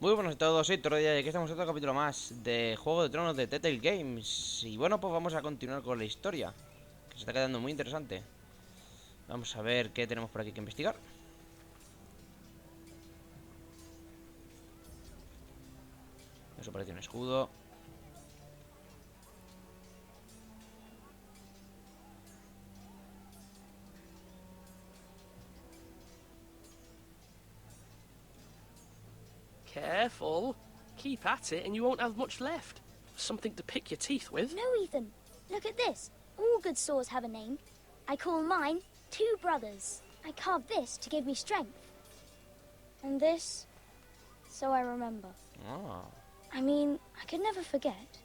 Muy buenos a todos, soy Toroya y aquí estamos en otro capítulo más de Juego de Tronos de Telltale Games. Y bueno, pues vamos a continuar con la historia, que se está quedando muy interesante. Vamos a ver qué tenemos por aquí que investigar. Eso parece un escudo. Careful. Keep at it and you won't have much left. Something to pick your teeth with. No, Ethan. Look at this. All good swords have a name. I call mine Two Brothers. I carved this to give me strength. And this, so I remember. Ah. I mean, I could never forget.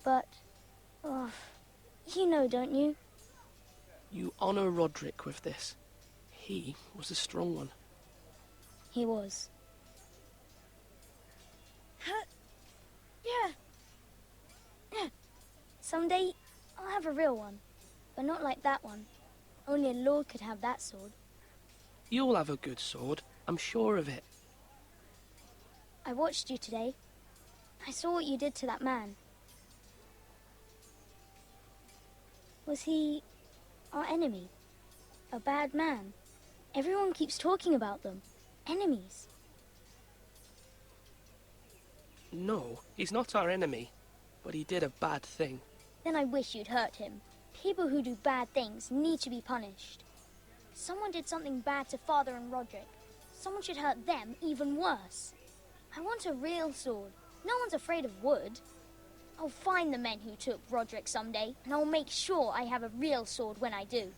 But, oh, you know, don't you? You honor Roderick with this. He was a strong one. He was. Yeah. Someday, I'll have a real one. But not like that one. Only a lord could have that sword. You'll have a good sword, I'm sure of it. I watched you today. I saw what you did to that man. Was he our enemy? A bad man? Everyone keeps talking about them. Enemies. No, he's not our enemy, but he did a bad thing. Then I wish you'd hurt him. People who do bad things need to be punished. Someone did something bad to Father and Roderick. Someone should hurt them even worse. I want a real sword. No one's afraid of wood. I'll find the men who took Roderick someday, and I'll make sure I have a real sword when I do.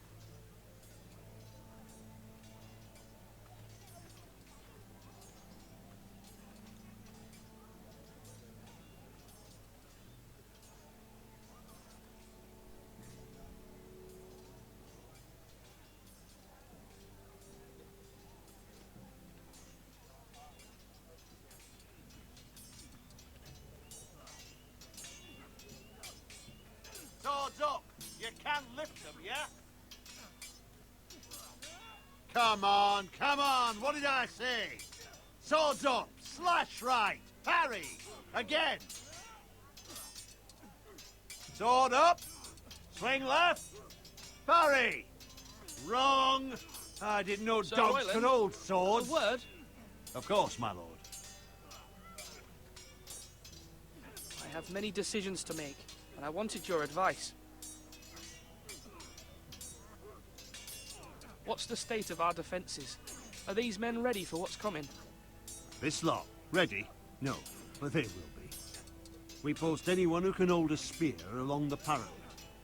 Swords up! You can lift them, yeah? Come on, come on! What did I say? Swords up! Slash right! Parry! Again! Sword up! Swing left! Parry! Wrong! I didn't know Sir dogs Royland, could hold A swords. word? Of course, my lord. I have many decisions to make, and I wanted your advice. What's the state of our defences? Are these men ready for what's coming? This lot, ready? No, but they will be. We post anyone who can hold a spear along the parallel,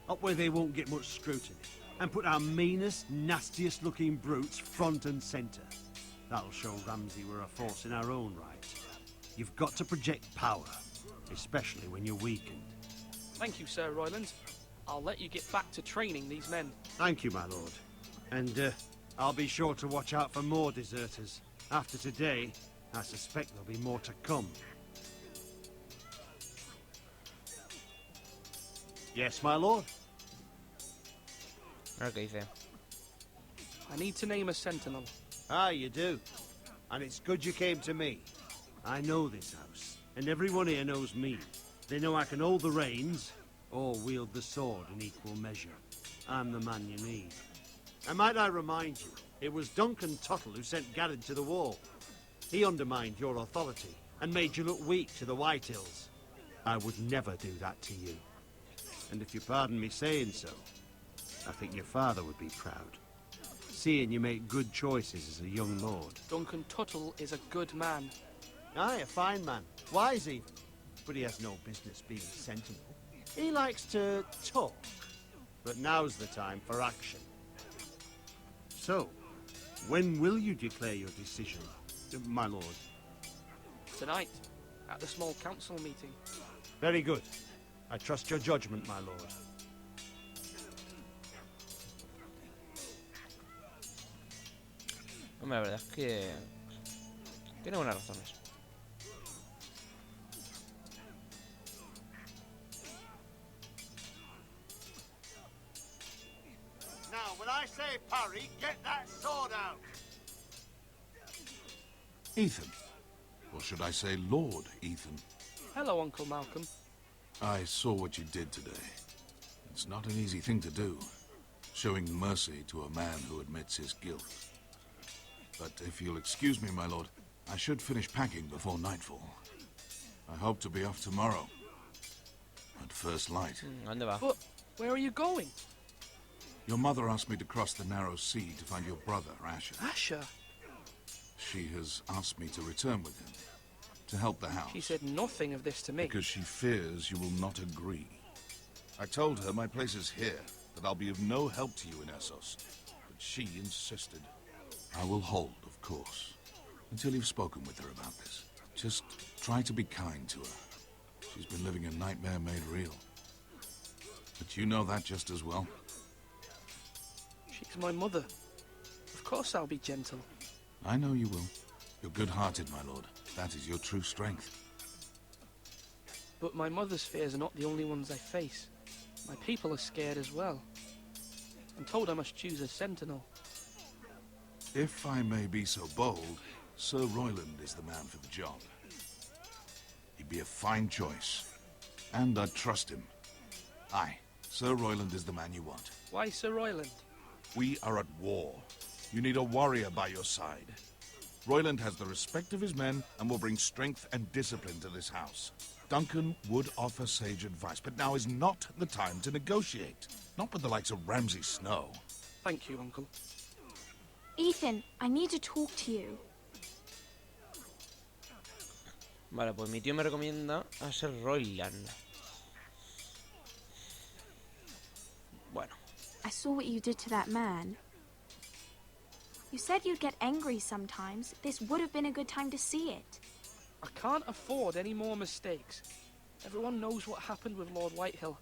up where they won't get much scrutiny, and put our meanest, nastiest looking brutes front and centre. That'll show Ramsay we're a force in our own right. You've got to project power, especially when you're weakened. Thank you, Sir Royland. I'll let you get back to training these men. Thank you, my lord. And I'll be sure to watch out for more deserters. After today, I suspect there'll be more to come. Yes, my lord? A ver qué dice. I need to name a sentinel. Ah, you do. And it's good you came to me. I know this house, and everyone here knows me. They know I can hold the reins, or wield the sword in equal measure. I'm the man you need. And might I remind you, it was Duncan Tuttle who sent Garrett to the wall. He undermined your authority, and made you look weak to the Whitehills. I would never do that to you. And if you pardon me saying so, I think your father would be proud. Seeing you make good choices as a young lord. Duncan Tuttle is a good man. Aye, a fine man. Wise even. But he has no business being sentinel. He likes to talk. But now's the time for action. So, when will you declare your decision, my lord? Tonight, at the small council meeting. Very good. I trust your judgment, my lord. Hombre, la verdad es que tiene buenas razones. Now, when I say parry, get that sword out. Ethan, Or should I say Lord Ethan? Hello, Uncle Malcolm. I saw what you did today. It's not an easy thing to do, showing mercy to a man who admits his guilt. But if you'll excuse me, my lord, I should finish packing before nightfall. I hope to be off tomorrow. At first light. ¿Dónde va? But where are you going? Your mother asked me to cross the narrow sea to find your brother, Asher. Asher? She has asked me to return with him, to help the house. She said nothing of this to me. Because she fears you will not agree. I told her my place is here, that I'll be of no help to you in Essos. But she insisted. I will hold, of course, until you've spoken with her about this. Just try to be kind to her. She's been living a nightmare made real. But you know that just as well. She's my mother. Of course I'll be gentle. I know you will. You're good-hearted, my lord. That is your true strength. But my mother's fears are not the only ones I face. My people are scared as well. I'm told I must choose a sentinel. If I may be so bold, Sir Royland is the man for the job. He'd be a fine choice. And I'd trust him. Aye, Sir Royland is the man you want. Why Sir Royland? We are at war. You need a warrior by your side. Royland has the respect of his men and will bring strength and discipline to this house. Duncan would offer sage advice, but now is not the time to negotiate. Not with the likes of Ramsay Snow. Thank you, Uncle. Ethan, I need to talk to you. Vale, pues mi tío me recomienda a Sir Royland. Bueno. I saw what you did to that man. You said you'd get angry sometimes. This would have been a good time to see it. I can't afford any more mistakes. Everyone knows what happened with Lord Whitehill.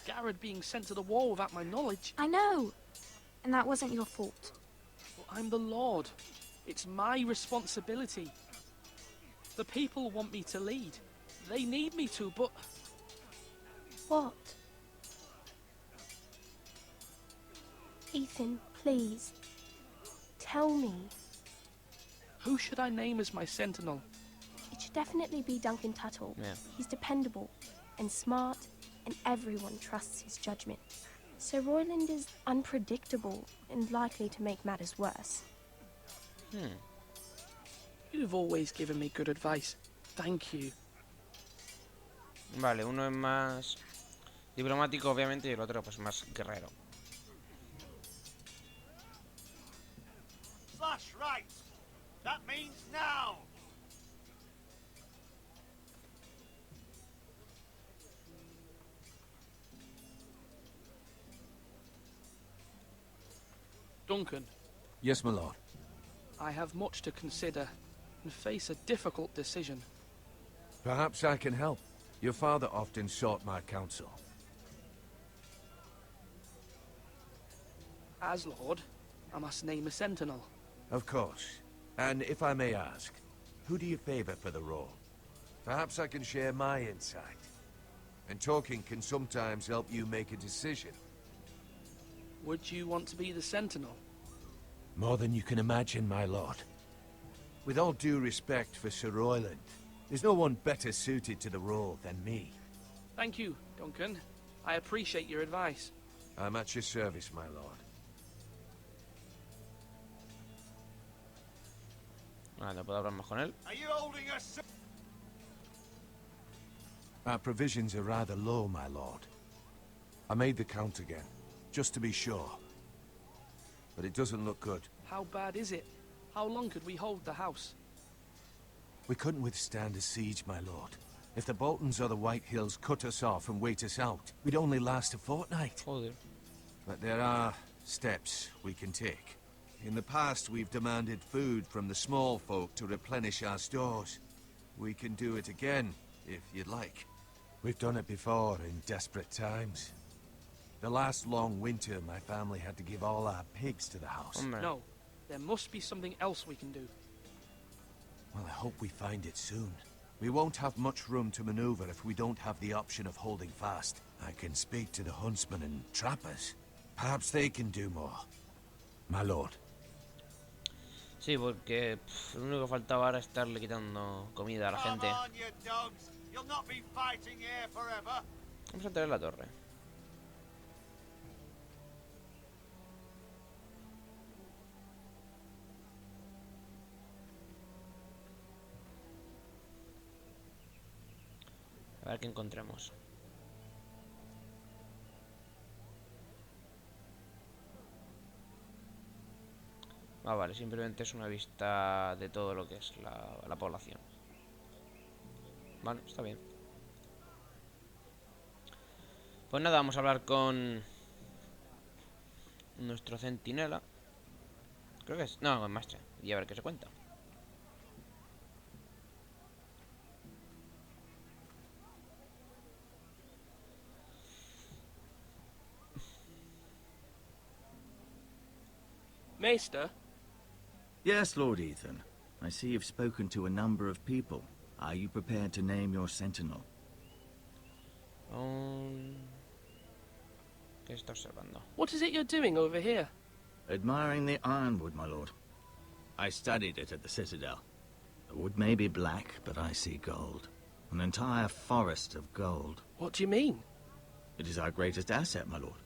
Garrett being sent to the war without my knowledge. I know. And that wasn't your fault. Well, I'm the Lord. It's my responsibility. The people want me to lead. They need me to, but... What? Ethan, please. Tell me. Who should I name as my sentinel? It should definitely be Duncan Tuttle. Yeah. He's dependable and smart, and everyone trusts his judgment. Sir Royland is unpredictable and likely to make matters worse. You've always given me good advice. Thank you. Vale, uno es más diplomático, obviamente, y el otro pues más guerrero. Slash right. That means now. Duncan, Yes, my lord. I have much to consider and face a difficult decision. Perhaps I can help. Your father often sought my counsel. As Lord, I must name a sentinel. Of course. And if I may ask, who do you favor for the role? Perhaps I can share my insight. And talking can sometimes help you make a decision. Would you want to be the sentinel? More than you can imagine, my lord. With all due respect for Sir Royland, there's no one better suited to the role than me. Thank you, Duncan. I appreciate your advice. I'm at your service, my lord. Vale, puedo hablar más con él. Are you holding us? Our provisions are rather low, my lord. I made the count again, just to be sure. But it doesn't look good. How bad is it? How long could we hold the house? We couldn't withstand a siege, my lord. If the Boltons or the Whitehills cut us off and wait us out, we'd only last a fortnight. Joder. But there are steps we can take. In the past, we've demanded food from the small folk to replenish our stores. We can do it again, if you'd like. We've done it before in desperate times. The last long winter, my family had to give all our pigs to the house. Hombre. No, there must be something else we can do. Well, I hope we find it soon. We won't have much room to maneuver if we don't have the option of holding fast. I can speak to the huntsmen and trappers. Perhaps they can do more. My lord. Sí, porque lo único que faltaba ahora es estarle quitando comida a la gente. Vamos a entrar en la torre. A ver qué encontramos. Ah, vale, simplemente es una vista de todo lo que es la población. Vale, está bien. Pues nada, vamos a hablar con nuestro centinela. Creo que es... No, con Maestre. Y a ver qué se cuenta. Maester? Yes, Lord Ethan. I see you've spoken to a number of people. Are you prepared to name your sentinel? ¿Qué está observando? What is it you're doing over here? Admiring the ironwood, my lord. I studied it at the Citadel. The wood may be black, but I see gold. An entire forest of gold. What do you mean? It is our greatest asset, my lord.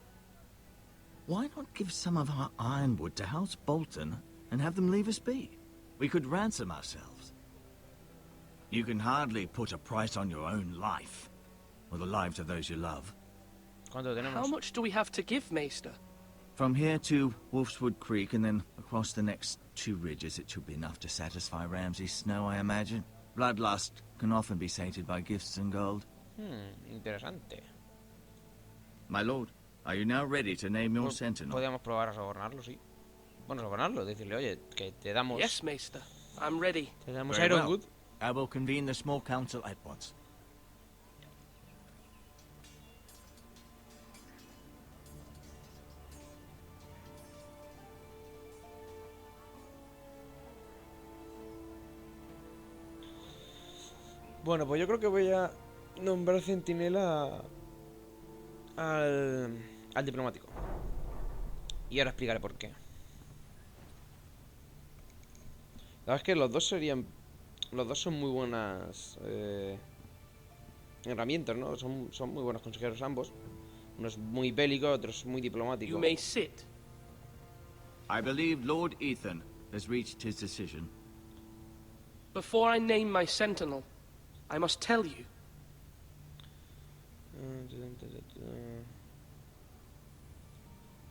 Why not give some of our ironwood to House Bolton and have them leave us be? We could ransom ourselves. You can hardly put a price on your own life, or the lives of those you love. ¿Cuánto tenemos? How much do we have to give, Maester? From here to Wolfswood Creek and then across the next 2 ridges, it should be enough to satisfy Ramsay Snow, I imagine. Bloodlust can often be sated by gifts and gold. Interesante. My lord, are you now ready to name your sentinel? Podríamos probar a sobornarlo, sí. Bueno, sobornarlo, decirle, oye, que te damos... Yes, Maester. I'm ready. Te damos Very Ironwood. well. I will convene the small council at once. Bueno, pues yo creo que voy a nombrar centinela al diplomático. Y ahora explicaré por qué. La verdad es que los dos serían... Los dos son muy buenas herramientas, ¿no? Son muy buenos consejeros ambos. Uno es muy bélico, otro es muy diplomático. You may sit. I believe Lord Ethan has reached his decision. Before I name my sentinel, I must tell you.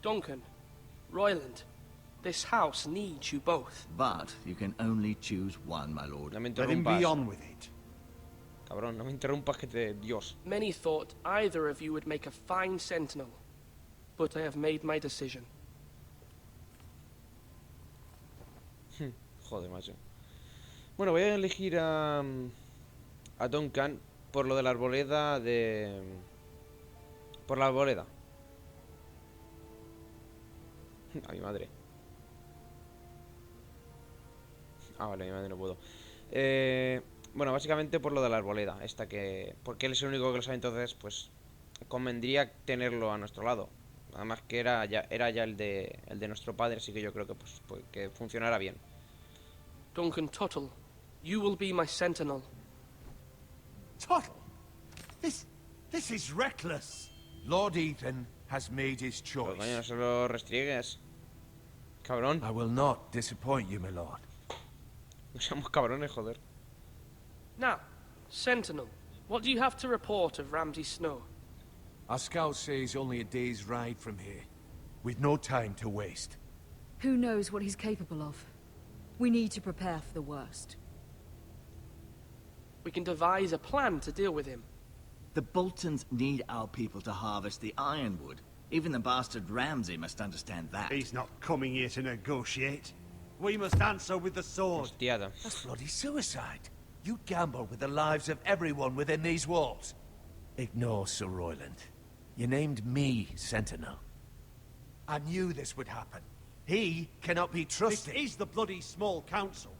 Duncan, Royland, this house needs you both. But you can only choose one, my lord. No me Let him be interrumpas. on with it. Cabrón, no me interrumpas que te... Dios. Many thought either of you would make a fine sentinel, but I have made my decision. Joder, macho. Bueno, voy a elegir a Duncan por lo de la arboleda de... Por la arboleda. A mi madre. Ah, vale, a mi madre no puedo. Bueno, básicamente por lo de la arboleda. Esta que... Porque él es el único que lo sabe, entonces, pues... Convendría tenerlo a nuestro lado. Además que era ya el de nuestro padre, así que yo creo que, pues que funcionara bien. Duncan Tuttle, you will be my sentinel. Tuttle! This is reckless. Lord Ethan has made his Pero choice. coño, no se lo restriegues. Cabrón. I will not disappoint you, my lord. No seamos cabrones, joder. Now, sentinel, what do you have to report of Ramsay Snow? Our scouts say he's only a day's ride from here, with no time to waste. Who knows what he's capable of? We need to prepare for the worst. We can devise a plan to deal with him. The Boltons need our people to harvest the ironwood. Even the bastard Ramsay must understand that. He's not coming here to negotiate. We must answer with the sword. Hostiada. That's bloody suicide. You gamble with the lives of everyone within these walls. Ignore Sir Royland. You named me Sentinel. I knew this would happen. He cannot be This trusted. is the bloody small council.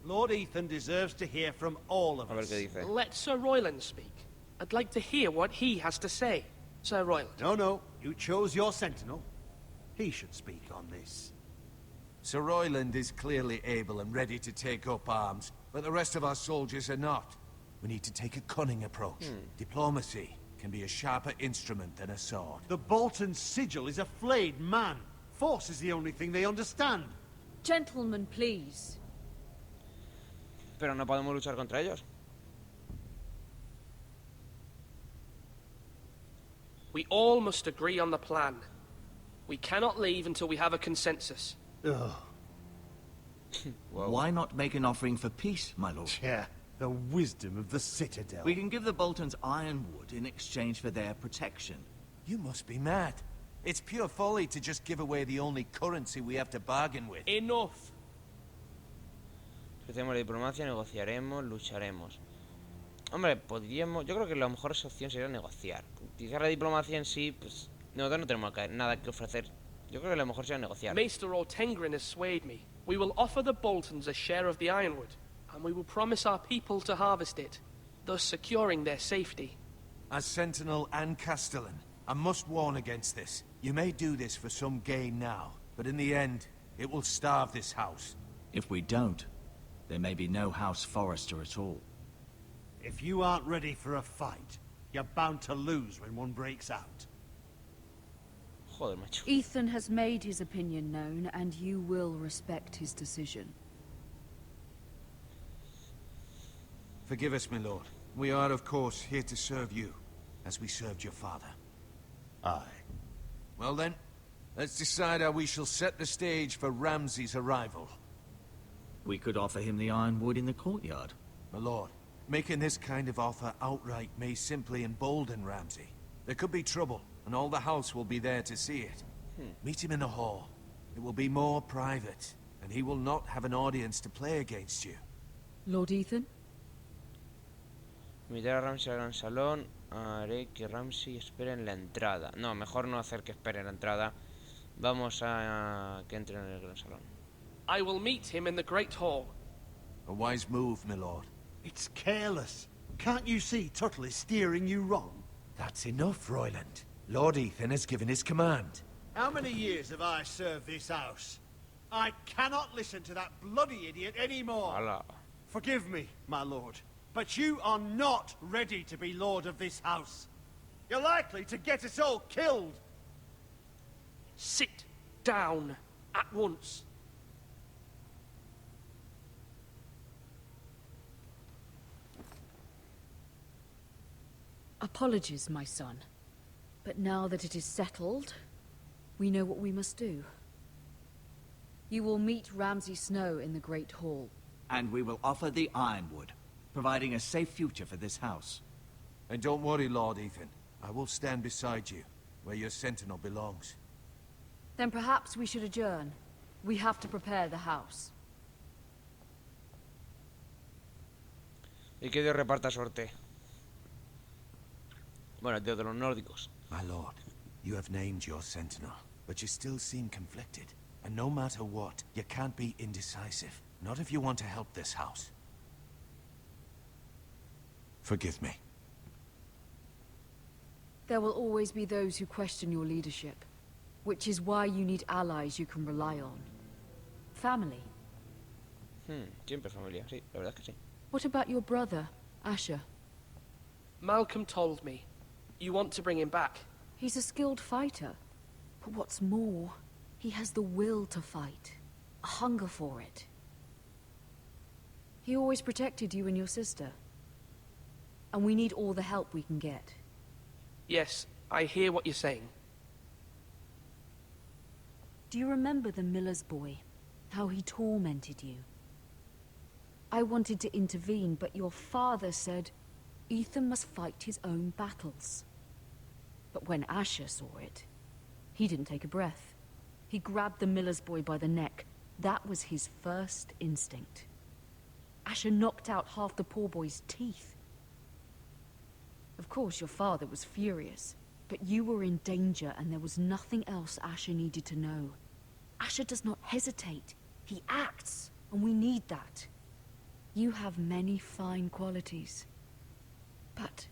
Lord Ethan deserves to hear from all of A ver us. qué dice. Let Sir Royland speak. I'd like to hear what he has to say. Sir Royland. No, you chose your sentinel. He should speak on this. Sir Royland is clearly able and ready to take up arms, but the rest of our soldiers are not. We need to take a cunning approach. Diplomacy can be a sharper instrument than a sword. The Bolton sigil is a flayed man. Force is the only thing they understand. Gentlemen, please. Pero no podemos luchar contra ellos. We all must agree on the plan. We cannot leave until we have a consensus. Ugh. Why not make an offering for peace, my lord? Yeah, the wisdom of the Citadel. We can give the Boltons ironwood in exchange for their protection. You must be mad. It's pure folly to just give away the only currency we have to bargain with. Enough. Hacemos la diplomacia, negociaremos, lucharemos. Hombre, podríamos... Yo creo que la mejor opción sería negociar. Utilizar la diplomacia en sí, pues... Nosotros no tenemos nada que ofrecer. Yo creo que lo mejor sería negociar. Maester Ortengrin has swayed me. We will offer the Boltons a share of the ironwood, and we will promise our people to harvest it, thus securing their safety. As Sentinel and Castellan, I must warn against this. You may do this for some gain now, but in the end, it will starve this house. If we don't, there may be no House Forrester at all. If you aren't ready for a fight, you're bound to lose when one breaks out. Joder, macho. Ethan has made his opinion known, and you will respect his decision. Forgive us, my lord. We are, of course, here to serve you, as we served your father. Aye. Well then, let's decide how we shall set the stage for Ramsay's arrival. We could offer him the ironwood in the courtyard. My lord, making this kind of offer outright may simply embolden Ramsay. There could be trouble, and all the house will be there to see it. Meet him in the hall. It will be more private, and he will not have an audience to play against you. Lord Ethan? Invitar a Ramsay al gran salón. Haré que Ramsay espere en la entrada. No, mejor no hacer que espere en la entrada. Vamos a que entre en el gran salón. I will meet him in the Great Hall. A wise move, my lord. It's careless. Can't you see Tuttle is steering you wrong? That's enough, Royland. Lord Ethan has given his command. How many years have I served this house? I cannot listen to that bloody idiot anymore. Hala. Forgive me, my lord, but you are not ready to be lord of this house. You're likely to get us all killed. Sit down at once. Apologies, my son. But now that it is settled, we know what we must do. You will meet Ramsay Snow in the Great Hall. And we will offer the ironwood, providing a safe future for this house. And don't worry, Lord Ethan. I will stand beside you, where your sentinel belongs. Then perhaps we should adjourn. We have to prepare the house. Y que Dios reparta suerte. Bueno, Dios de los nórdicos. My lord, you have named your sentinel, but you still seem conflicted. And no matter what, you can't be indecisive. Not if you want to help this house. Forgive me. There will always be those who question your leadership, which is why you need allies you can rely on. Family. Siempre familia, sí, la verdad es que sí. What about your brother, Asher? Malcolm told me. You want to bring him back. He's a skilled fighter. But what's more, he has the will to fight. A hunger for it. He always protected you and your sister. And we need all the help we can get. Yes, I hear what you're saying. Do you remember the miller's boy? How he tormented you? I wanted to intervene, but your father said Ethan must fight his own battles. But when Asher saw it, he didn't take a breath. He grabbed the miller's boy by the neck. That was his first instinct. Asher knocked out half the poor boy's teeth. Of course, your father was furious, but you were in danger and there was nothing else Asher needed to know. Asher does not hesitate. He acts, and we need that. You have many fine qualities, but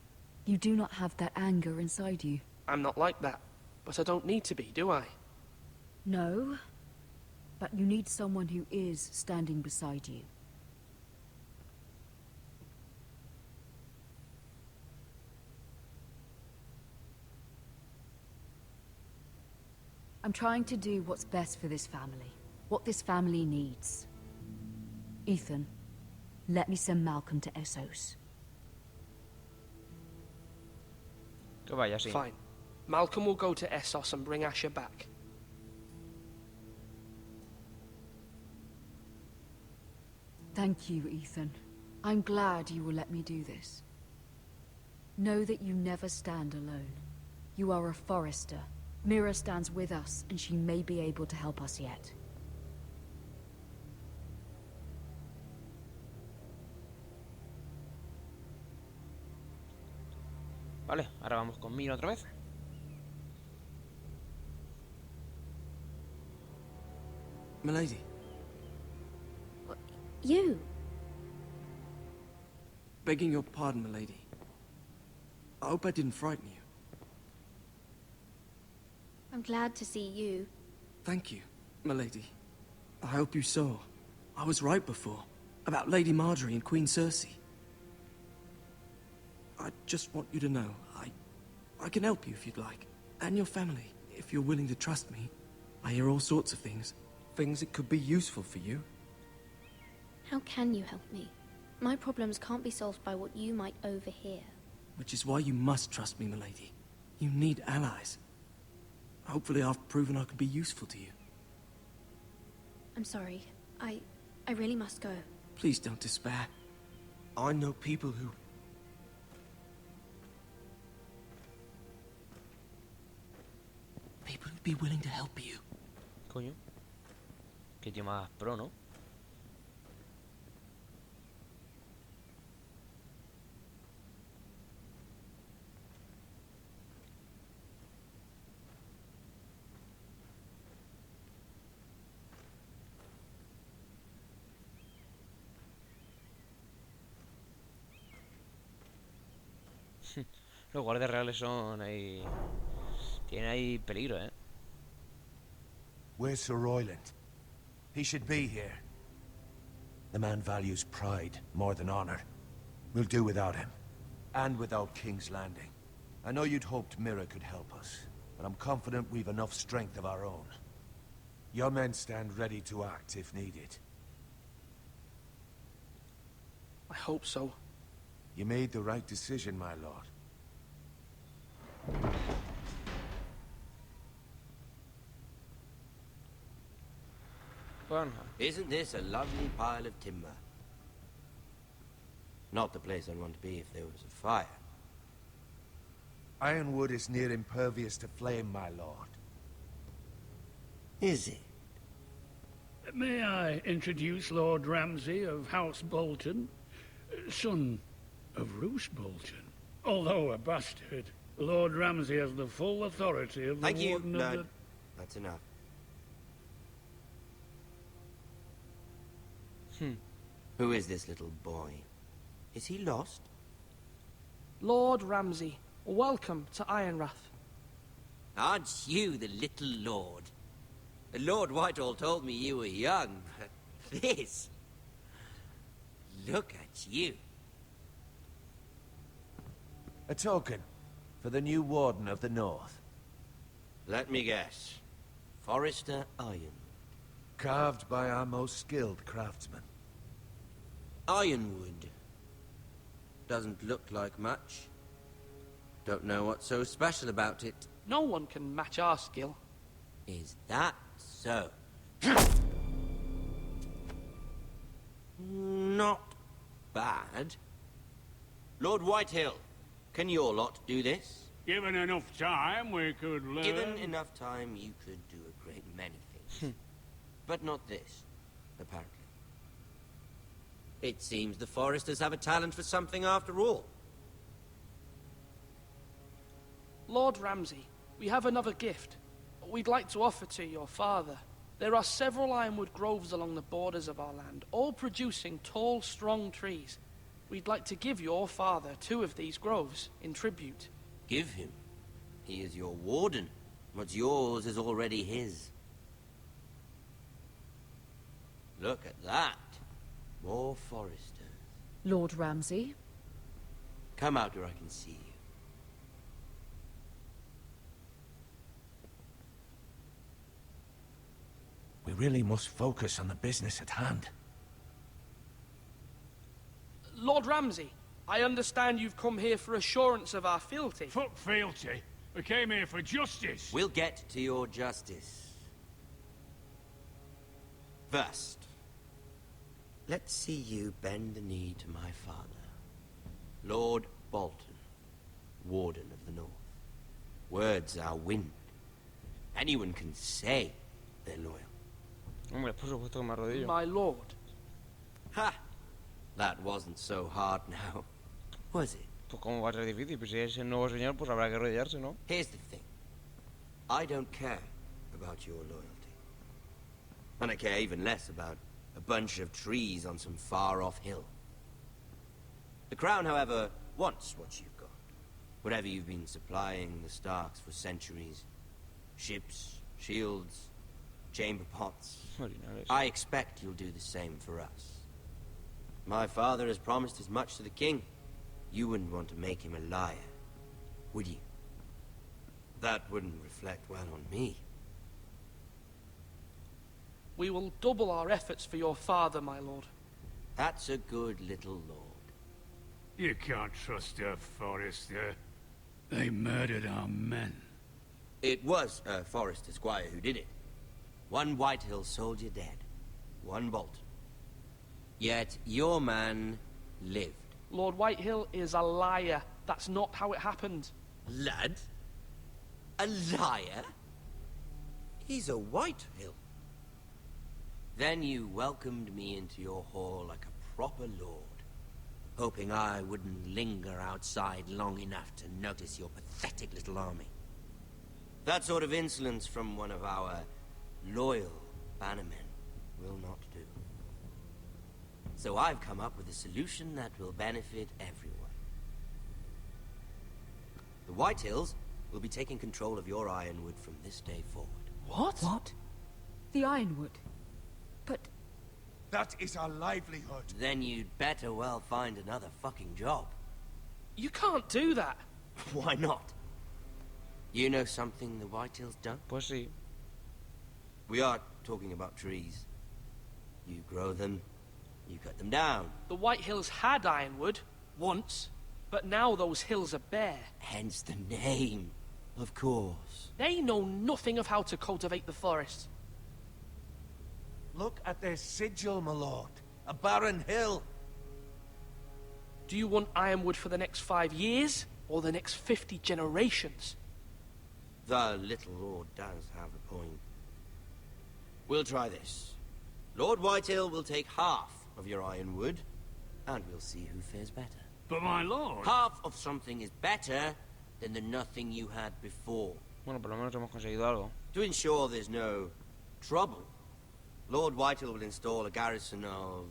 you do not have that anger inside you. I'm not like that, but I don't need to be, do I? No, but you need someone who is standing beside you. I'm trying to do what's best for this family, what this family needs. Ethan, let me send Malcolm to Essos. Que vaya, sí. Fine. Malcolm will go to Essos and bring Asher back. Thank you, Ethan. I'm glad you will let me do this. Know that you never stand alone. You are a Forrester. Mira stands with us, and she may be able to help us yet. Vale, ahora vamos con Mira otra vez. Milady. You? Begging your pardon, milady. I hope I didn't frighten you. I'm glad to see you. Thank you, milady. I hope you saw. I was right before. About Lady Marjorie and Queen Cersei. I just want you to know, I can help you if you'd like. And your family, if you're willing to trust me. I hear all sorts of things. Things that could be useful for you. How can you help me? My problems can't be solved by what you might overhear. Which is why you must trust me, milady. You need allies. Hopefully I've proven I could be useful to you. I'm sorry. I really must go. Please don't despair. I know people who... People who'd be willing to help you. Coño. Qué tío más pro, ¿no? Los guardias reales son ahí... Tienen ahí peligro, ¿eh? Where's Sir Royland? He should be here. The man values pride more than honor. We'll do without him. And without King's Landing. I know you'd hoped Mira could help us, but I'm confident we've enough strength of our own. Your men stand ready to act if needed. I hope so. You made the right decision, my lord. Bueno, Isn't this a lovely pile of timber? Not the place I'd want to be if there was a fire. Ironwood is near impervious to flame, my lord. Is it? May I introduce Lord Ramsay of House Bolton, son of Roose Bolton. Although a bastard, Lord Ramsay has the full authority of the Thank you, Warden of no, the... that's enough. Who is this little boy? Is he lost? Lord Ramsay, welcome to Ironrath. Aren't you the little lord? Lord Whitehall told me you were young, but this... Look at you. A token for the new Warden of the North. Let me guess. Forrester Iron. Carved by our most skilled craftsmen. Ironwood. Doesn't look like much. Don't know what's so special about it. No one can match our skill. Is that so? Not bad. Lord Whitehill, can your lot do this? Given enough time, we could learn... Given enough time, you could do a great many things. But not this, apparently. It seems the Foresters have a talent for something after all. Lord Ramsay, we have another gift. We'd like to offer to your father. There are several ironwood groves along the borders of our land, all producing tall, strong trees. We'd like to give your father 2 of these groves in tribute. Give him. He is your warden. What's yours is already his. Look at that. More foresters. Lord Ramsay? Come out where I can see you. We really must focus on the business at hand. Lord Ramsay, I understand you've come here for assurance of our fealty. Fuck fealty. We came here for justice. We'll get to your justice. First, let's see you bend the knee to my father, Lord Bolton, Warden of the North. Words are wind. Anyone can say they're loyal. Hombre, por supuesto que me arrodillo. My lord. Ha! That wasn't so hard now, was it? Pues cómo va a ser difícil, pues si es el nuevo señor, pues habrá que arrodillarse, ¿no? Here's the thing. I don't care about your loyalty. And I care even less about a bunch of trees on some far-off hill. The Crown, however, wants what you've got. Whatever you've been supplying the Starks for centuries. Ships, shields, chamber pots. I expect you'll do the same for us. My father has promised as much to the king. You wouldn't want to make him a liar, would you? That wouldn't reflect well on me. We will double our efforts for your father, my lord. That's a good little lord. You can't trust a Forester. They murdered our men. It was a Forester squire who did it. One Whitehill soldier dead. One Bolton. Yet your man lived. Lord Whitehill is a liar. That's not how it happened. Lad? A liar? He's a Whitehill. Then you welcomed me into your hall like a proper lord, hoping I wouldn't linger outside long enough to notice your pathetic little army. That sort of insolence from one of our loyal bannermen will not do. So I've come up with a solution that will benefit everyone. The Whitehills will be taking control of your ironwood from this day forward. What? What? The ironwood? But... That is our livelihood. Then you'd better well find another fucking job. You can't do that. Why not? You know something the Whitehills done? Pues sí. We are talking about trees. You grow them, you cut them down. The Whitehills had ironwood, once, but now those hills are bare. Hence the name, of course. They know nothing of how to cultivate the forest. Look at their sigil, my lord. A barren hill. Do you want ironwood for the next 5 years, or the next 50 generations? The little lord does have a point. We'll try this. Lord Whitehill will take half of your ironwood, and we'll see who fares better. But my lord... Half of something is better than the nothing you had before. Bueno, por lo menos hemos conseguido algo. To ensure there's no trouble, Lord Whitehill will install a garrison of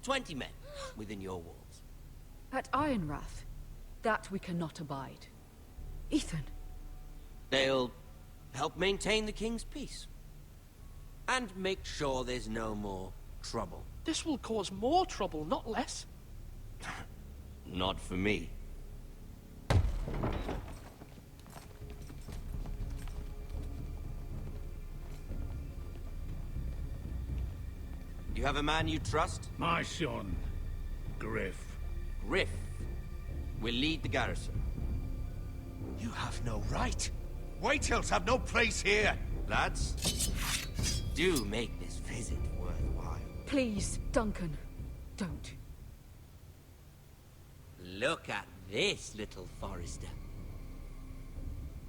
20 men within your walls. At Ironrath? That we cannot abide. Ethan! They'll help maintain the king's peace. And make sure there's no more trouble. This will cause more trouble, not less. Not for me. You have a man you trust? My son, Griff. Griff will lead the garrison. You have no right. Whitehills have no place here. Lads, do make this visit worthwhile. Please, Duncan, don't. Look at this, little Forester.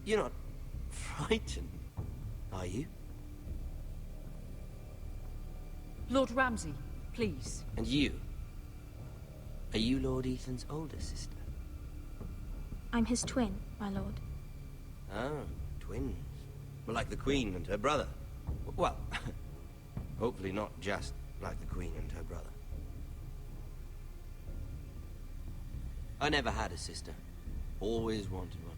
You're not frightened, are you? Lord Ramsay, please. And you? Are you Lord Ethan's older sister? I'm his twin, my lord. Oh, twins. Well, like the Queen and her brother. Well, hopefully not just like the Queen and her brother. I never had a sister. Always wanted one.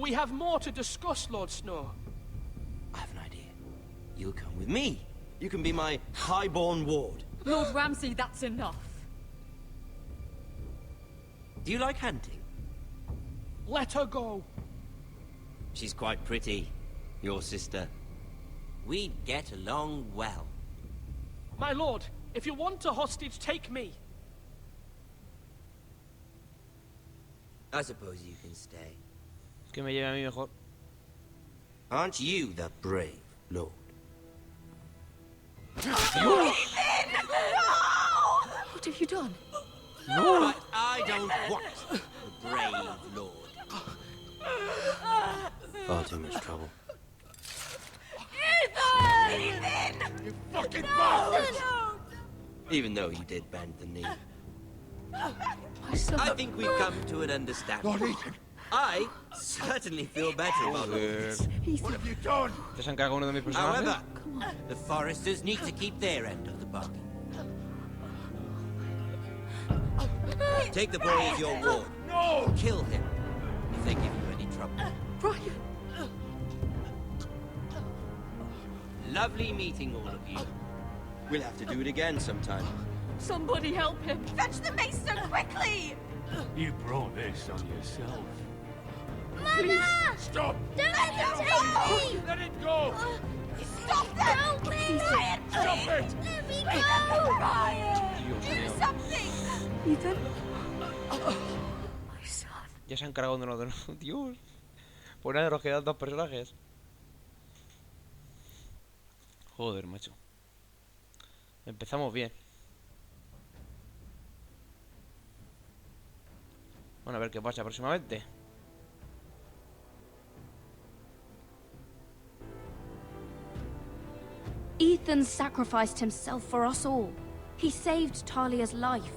We have more to discuss, Lord Snow. I have an idea. you'll come with me. You can be my highborn ward. Lord Ramsay, that's enough. Do you like hunting? Let her go. She's quite pretty, your sister. We'd get along well. My lord, if you want a hostage, take me. I suppose you can stay. Que me lleve a mí mejor. Aren't you the brave lord? What have you done? No! But I don't want the brave lord. Far too much trouble. Ethan! You fucking bastard! Even though you did bend the knee. My son. I think we've come to an understanding. Lord Ethan! I certainly feel better about this. What have you done? ¿Te se encarga uno de mis personajes? However, the foresters need to keep their end of the bargain. Take the boy as your ward. No! Kill him if they give you any trouble. Ryan! Lovely meeting all of you. We'll have to do it again sometime. Somebody help him! Fetch the maester quickly! You brought this on yourself. Mama! Stop! Don't let them take me! Let it go! Stop them! Help me! Ryan, Stop please! it! Let me go! Ryan! Dios Do mío. something! Ethan? My son. Ya se han cargado uno de los... Dios. Por una de los quedan dos personajes. Joder, macho. Empezamos bien. Bueno, a ver qué pasa próximamente. Ethan sacrificed himself for us all. He saved Talia's life.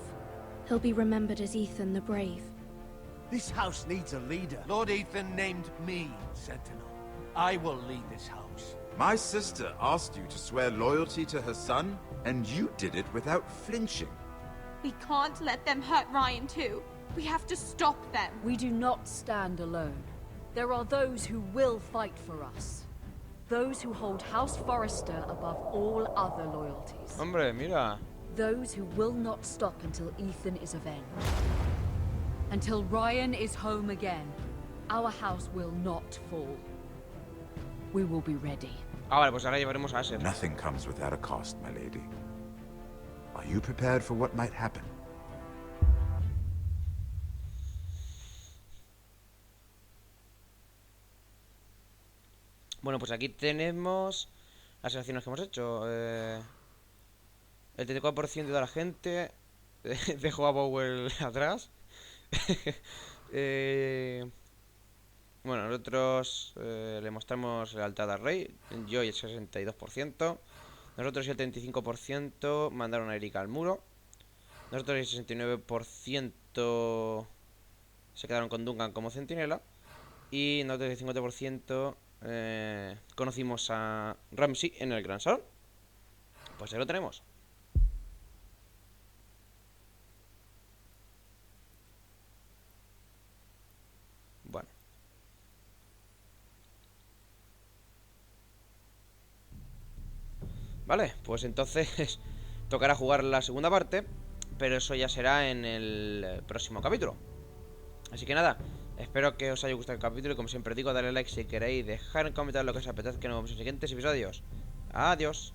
He'll be remembered as Ethan the Brave. This house needs a leader. Lord Ethan named me Sentinel. I will lead this house. My sister asked you to swear loyalty to her son, and you did it without flinching. We can't let them hurt Ryan too. We have to stop them. We do not stand alone. There are those who will fight for us. Those who hold House Forrester above all other loyalties. Hombre, mira. Those who will not stop until Ethan is avenged. Until Ryan is home again, our house will not fall. We will be ready. Ah, vale, pues ahora llevaremos a Aser. Nothing comes without a cost, my lady. Are you prepared for what might happen? Bueno, pues aquí tenemos las elecciones que hemos hecho. El 34% de la gente dejó a Bowell atrás. Bueno, nosotros le mostramos lealtad al rey. Yo y el 62%. Nosotros y el 35% mandaron a Erika al muro. Nosotros y el 69% se quedaron con Duncan como centinela. Y nosotros y el 50% conocimos a Ramsay en el gran salón. Pues ahí lo tenemos. Bueno. Vale, pues entonces tocará jugar la segunda parte, pero eso ya será en el próximo capítulo. Así que nada, espero que os haya gustado el capítulo y como siempre digo, dale like si queréis, dejar en comentarios lo que os apetezca que nos vemos en los siguientes episodios. Adiós.